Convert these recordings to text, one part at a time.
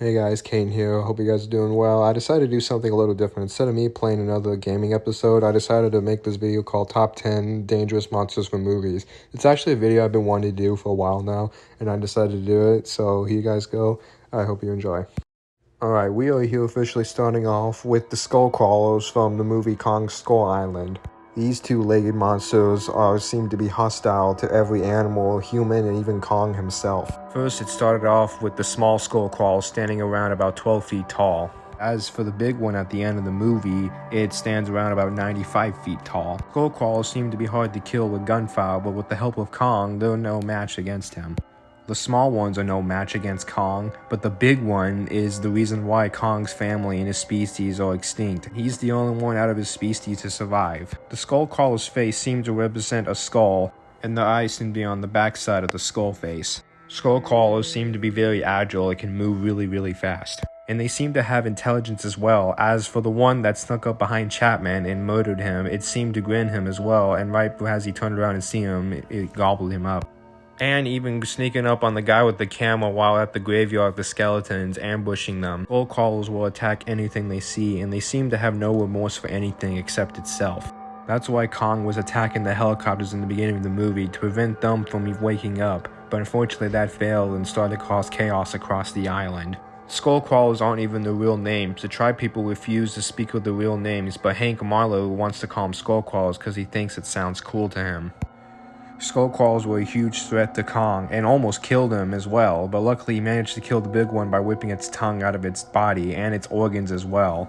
Hey guys, Kane here. Hope you guys are doing well. I decided to do something a little different. Instead of me playing another gaming episode, I decided to make this video called Top 10 Dangerous Monsters from Movies. It's actually a video I've been wanting to do for a while now, and I decided to do it, so here you guys go. I hope you enjoy. Alright, we are here officially starting off with the skull crawlers from the movie Kong Skull Island. These two-legged monsters seem to be hostile to every animal, human, and even Kong himself. First, it started off with the small skull crawler standing around about 12 feet tall. As for the big one at the end of the movie, it stands around about 95 feet tall. Skull crawlers seem to be hard to kill with gunfire, but with the help of Kong, they're no match against him. The small ones are no match against Kong, but the big one is the reason why Kong's family and his species are extinct. He's the only one out of his species to survive. The skull crawler's face seems to represent a skull, and the eyes seem to be on the backside of the skull face. Skull crawlers seem to be very agile and can move really fast. And they seem to have intelligence as well. As for the one that snuck up behind Chapman and murdered him, it seemed to grin him as well, and right as he turned around and see him, it gobbled him up. And even sneaking up on the guy with the camera while at the graveyard of the skeletons, ambushing them. Skull crawlers will attack anything they see, and they seem to have no remorse for anything except itself. That's why Kong was attacking the helicopters in the beginning of the movie, to prevent them from waking up, but unfortunately that failed and started to cause chaos across the island. Skull crawlers aren't even the real names. The tribe people refuse to speak with the real names, but Hank Marlowe wants to call them skull crawlers because he thinks it sounds cool to him. Skull crawlers were a huge threat to Kong, and almost killed him as well, but luckily he managed to kill the big one by whipping its tongue out of its body, and its organs as well.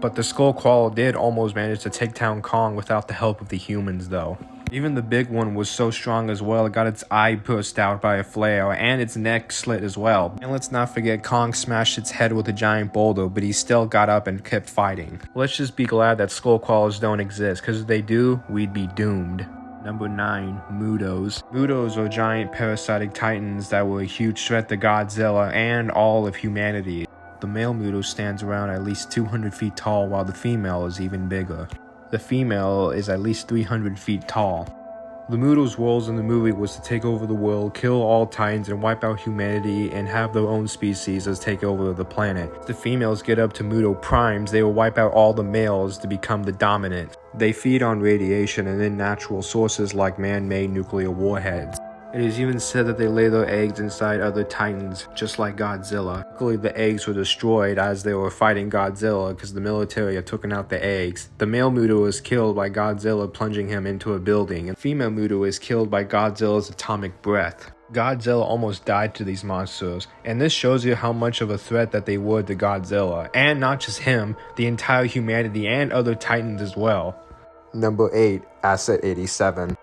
But the skull crawler did almost manage to take down Kong without the help of the humans though. Even the big one was so strong as well, it got its eye burst out by a flare, and its neck slit as well. And let's not forget Kong smashed its head with a giant boulder, but he still got up and kept fighting. Let's just be glad that skull crawlers don't exist, because if they do, we'd be doomed. Number 9. Mutos. Mutos are giant parasitic titans that were a huge threat to Godzilla and all of humanity. The male Muto stands around at least 200 feet tall, while the female is even bigger. The female is at least 300 feet tall. The Mutos' roles in the movie was to take over the world, kill all titans, and wipe out humanity, and have their own species as take over the planet. If the females get up to Muto primes, they will wipe out all the males to become the dominant. They feed on radiation and then natural sources like man-made nuclear warheads. It is even said that they lay their eggs inside other titans, just like Godzilla. Luckily, the eggs were destroyed as they were fighting Godzilla because the military had taken out the eggs. The male Muto is killed by Godzilla plunging him into a building, and female Muto is killed by Godzilla's atomic breath. Godzilla almost died to these monsters, and this shows you how much of a threat that they were to Godzilla, and not just him, the entire humanity and other titans as well. Number 8. Asset 87.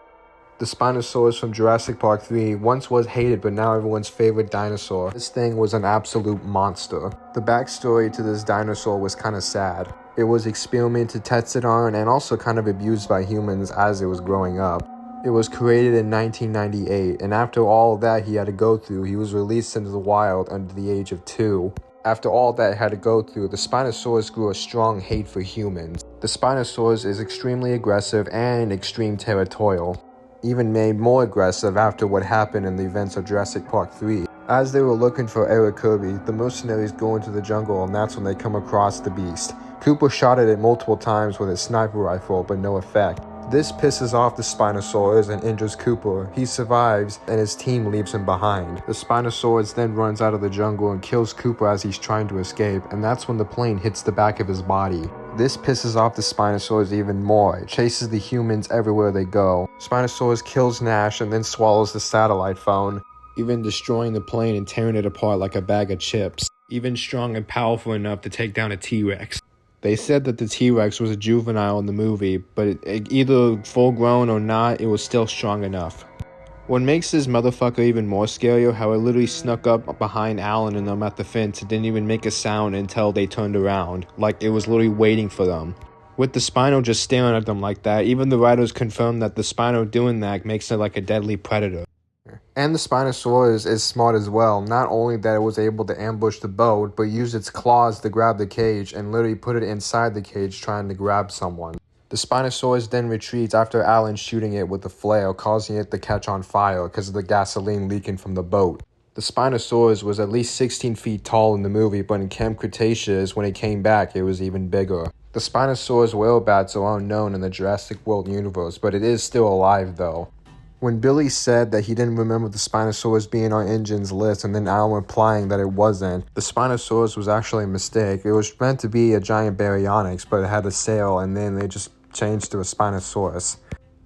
The Spinosaurus from Jurassic Park 3 once was hated but now everyone's favorite dinosaur. This thing was an absolute monster. The backstory to this dinosaur was kinda sad. It was experimented, tested on, and also kind of abused by humans as it was growing up. It was created in 1998, and after all that he had to go through, he was released into the wild under the age of 2. After all that had to go through, the Spinosaurus grew a strong hate for humans. The Spinosaurus is extremely aggressive and extreme territorial. Even made more aggressive after what happened in the events of Jurassic Park 3. As they were looking for Eric Kirby, the mercenaries go into the jungle, and that's when they come across the beast. Cooper shot at it multiple times with his sniper rifle, but no effect. This pisses off the Spinosaurus and injures Cooper. He survives, and his team leaves him behind. The Spinosaurus then runs out of the jungle and kills Cooper as he's trying to escape, and that's when the plane hits the back of his body. This pisses off the Spinosaurus even more. It chases the humans everywhere they go. Spinosaurus kills Nash and then swallows the satellite phone, even destroying the plane and tearing it apart like a bag of chips. Even strong and powerful enough to take down a T-Rex. They said that the T-Rex was a juvenile in the movie, but either full-grown or not, it was still strong enough. What makes this motherfucker even more scarier, how it literally snuck up behind Alan and them at the fence and didn't even make a sound until they turned around, like it was literally waiting for them. With the Spino just staring at them like that, even the writers confirmed that the Spino doing that makes it like a deadly predator. And the Spinosaurus is smart as well. Not only that it was able to ambush the boat, but used its claws to grab the cage and literally put it inside the cage trying to grab someone. The Spinosaurus then retreats after Alan shooting it with a flare, causing it to catch on fire because of the gasoline leaking from the boat. The Spinosaurus was at least 16 feet tall in the movie, but in Camp Cretaceous, when it came back, it was even bigger. The Spinosaurus whale bats are unknown in the Jurassic World universe, but it is still alive though. When Billy said that he didn't remember the Spinosaurus being on Engine's list and then Alan replying that it wasn't, the Spinosaurus was actually a mistake. It was meant to be a giant baryonyx, but it had a sail and then they just changed to a Spinosaurus.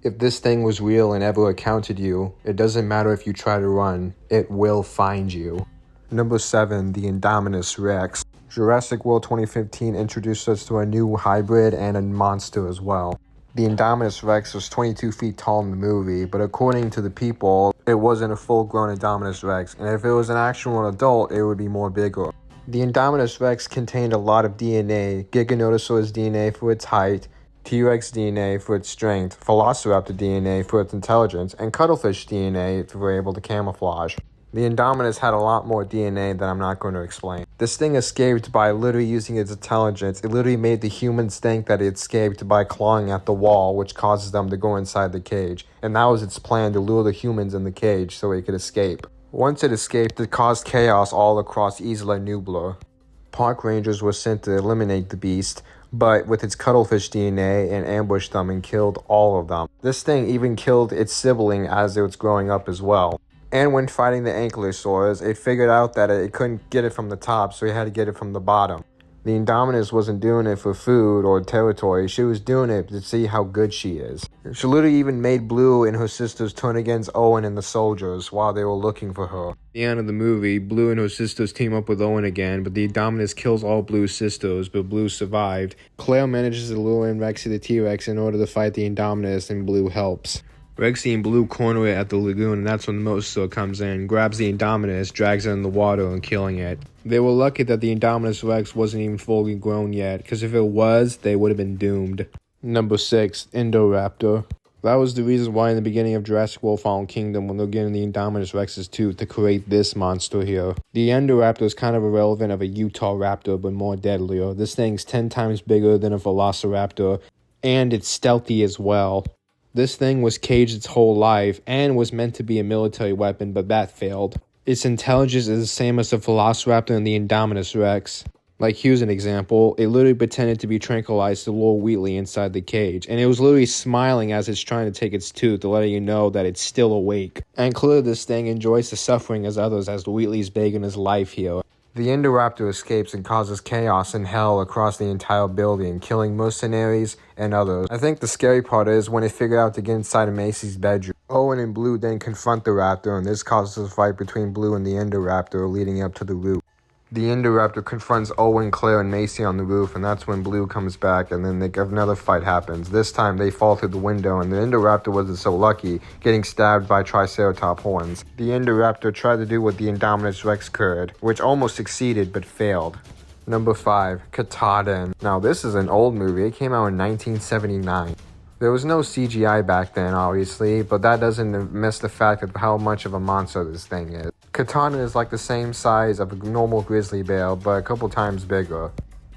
If this thing was real and ever encountered you, it doesn't matter if you try to run, it will find you. Number 7, the Indominus Rex. Jurassic World 2015 introduced us to a new hybrid and a monster as well. The Indominus Rex was 22 feet tall in the movie, but according to the people, it wasn't a full-grown Indominus Rex, and if it was an actual adult, it would be more bigger. The Indominus Rex contained a lot of DNA, Giganotosaurus DNA for its height, T-Rex DNA for its strength, Velociraptor DNA for its intelligence, and Cuttlefish DNA for able to camouflage. The Indominus had a lot more DNA that I'm not going to explain. This thing escaped by literally using its intelligence. It literally made the humans think that it escaped by clawing at the wall, which causes them to go inside the cage. And that was its plan, to lure the humans in the cage so it could escape. Once it escaped, it caused chaos all across Isla Nublar. Park rangers were sent to eliminate the beast, but with its cuttlefish DNA and ambushed them and killed all of them. This thing even killed its sibling as it was growing up as well. And when fighting the Ankylosaurs, it figured out that it couldn't get it from the top, so it had to get it from the bottom. The Indominus wasn't doing it for food or territory, she was doing it to see how good she is. She literally even made Blue and her sisters turn against Owen and the soldiers while they were looking for her. At the end of the movie, Blue and her sisters team up with Owen again, but the Indominus kills all Blue's sisters, but Blue survived. Claire manages to lure in Rexy the T-Rex in order to fight the Indominus, and Blue helps. Rexy and Blue corner it at the lagoon, and that's when the Mosasaur comes in, grabs the Indominus, drags it in the water, and killing it. They were lucky that the Indominus Rex wasn't even fully grown yet, because if it was, they would have been doomed. Number 6, Indoraptor. That was the reason why in the beginning of Jurassic World Fallen Kingdom, when they're getting the Indominus Rex's tooth to create this monster here. The Indoraptor is kind of irrelevant of a Utah raptor, but more deadlier. This thing's 10 times bigger than a Velociraptor, and it's stealthy as well. This thing was caged its whole life and was meant to be a military weapon, but that failed. Its intelligence is the same as the Velociraptor and the Indominus Rex. Like, here's an example. It literally pretended to be tranquilized to lure Wheatley inside the cage, and it was literally smiling as it's trying to take its tooth to letting you know that it's still awake. And clearly this thing enjoys the suffering as others, as Wheatley's begging his life here. The Indoraptor escapes and causes chaos and hell across the entire building, killing mercenaries and others. I think the scary part is when it figured out to get inside of Macy's bedroom. Owen and Blue then confront the raptor, and this causes a fight between Blue and the Indoraptor leading up to the roof. The Indoraptor confronts Owen, Claire, and Macy on the roof, and that's when Blue comes back, and then another fight happens. This time, they fall through the window, and the Indoraptor wasn't so lucky, getting stabbed by Triceratops horns. The Indoraptor tried to do what the Indominus Rex could, which almost succeeded, but failed. Number 5, Katahdin. Now, this is an old movie. It came out in 1979. There was no CGI back then, obviously, but that doesn't miss the fact of how much of a monster this thing is. Katahdin is like the same size of a normal grizzly bear, but a couple times bigger.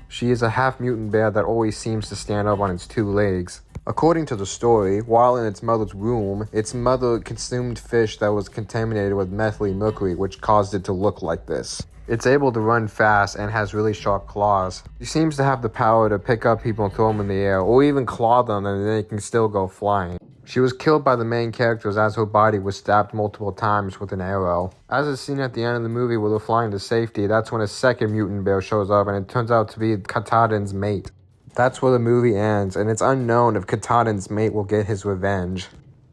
She is a half-mutant bear that always seems to stand up on its 2 legs. According to the story, while in its mother's womb, its mother consumed fish that was contaminated with methylmercury, which caused it to look like this. It's able to run fast and has really sharp claws. She seems to have the power to pick up people and throw them in the air, or even claw them and they can still go flying. She was killed by the main characters as her body was stabbed multiple times with an arrow. As is seen at the end of the movie where they're flying to safety, that's when a second mutant bear shows up and it turns out to be Katahdin's mate. That's where the movie ends, and it's unknown if Katahdin's mate will get his revenge.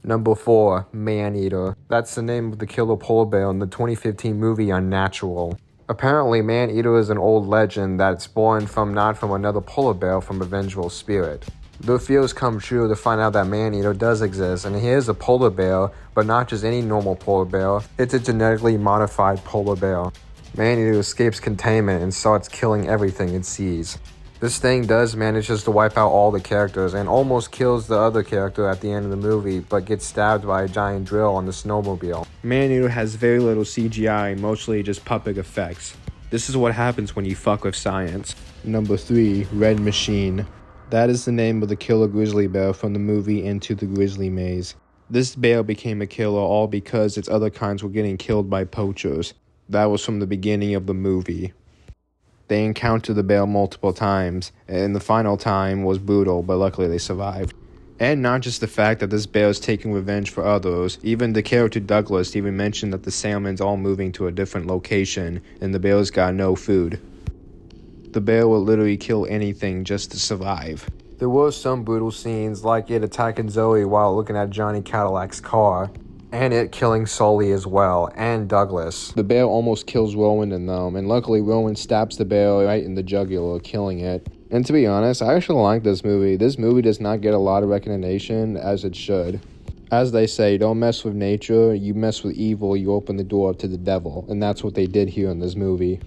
Number 4, Maneater. That's the name of the killer polar bear in the 2015 movie Unnatural. Apparently, Maneater is an old legend that's born not from another polar bear, from a vengeful spirit. The fears come true to find out that Maneater does exist, and he is a polar bear, but not just any normal polar bear. It's a genetically modified polar bear. Maneater escapes containment and starts killing everything it sees. This thing manages to wipe out all the characters and almost kills the other character at the end of the movie, but gets stabbed by a giant drill on the snowmobile. Maneater has very little CGI, mostly just puppet effects. This is what happens when you fuck with science. Number 3, Red Machine. That is the name of the killer grizzly bear from the movie Into the Grizzly Maze. This bear became a killer all because its other kinds were getting killed by poachers. That was from the beginning of the movie. They encountered the bear multiple times, and the final time was brutal, but luckily they survived. And not just the fact that this bear is taking revenge for others, even the character Douglas even mentioned that the salmon's all moving to a different location, and the bear's got no food. The bear will literally kill anything just to survive. There were some brutal scenes, like it attacking Zoe while looking at Johnny Cadillac's car, and it killing Sully as well, and Douglas. The bear almost kills Rowan and them, and luckily Rowan stabs the bear right in the jugular, killing it. And to be honest, I actually like this movie. This movie does not get a lot of recognition, as it should. As they say, don't mess with nature, you mess with evil, you open the door up to the devil, and that's what they did here in this movie.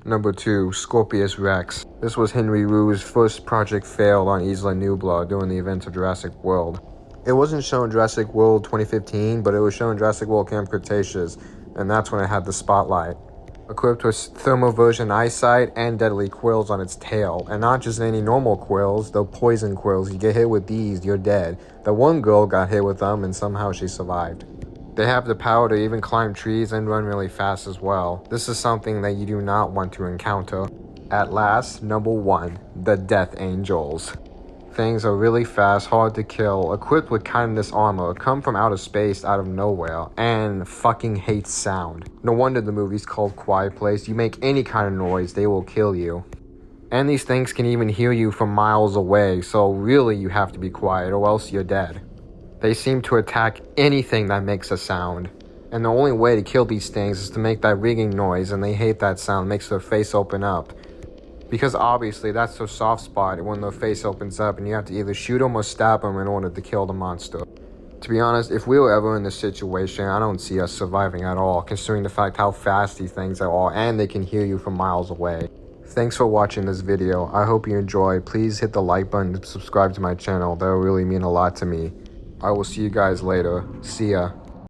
Number 2, Scorpius Rex. This was Henry Wu's first project failed on Isla Nublar during the events of Jurassic World. It wasn't shown Jurassic World 2015, but it was shown Jurassic World Camp Cretaceous, and that's when it had the spotlight. Equipped with thermoversion eyesight and deadly quills on its tail, and not just any normal quills, they're poison quills. You get hit with these, you're dead. The one girl got hit with them, and somehow she survived. They have the power to even climb trees and run really fast as well. This is something that you do not want to encounter. At last, number 1, the Death Angels. Things are really fast, hard to kill, equipped with kindness armor, come from outer space out of nowhere, and fucking hate sound. No wonder the movie's called Quiet Place. You make any kind of noise, they will kill you. And these things can even hear you from miles away, so really you have to be quiet or else you're dead. They seem to attack anything that makes a sound. And the only way to kill these things is to make that ringing noise, and they hate that sound, makes their face open up. Because obviously that's their soft spot when their face opens up and you have to either shoot them or stab them in order to kill the monster. To be honest, if we were ever in this situation, I don't see us surviving at all, considering the fact how fast these things are and they can hear you from miles away. Thanks for watching this video. I hope you enjoy. Please hit the like button and subscribe to my channel. That will really mean a lot to me. I will see you guys later. See ya.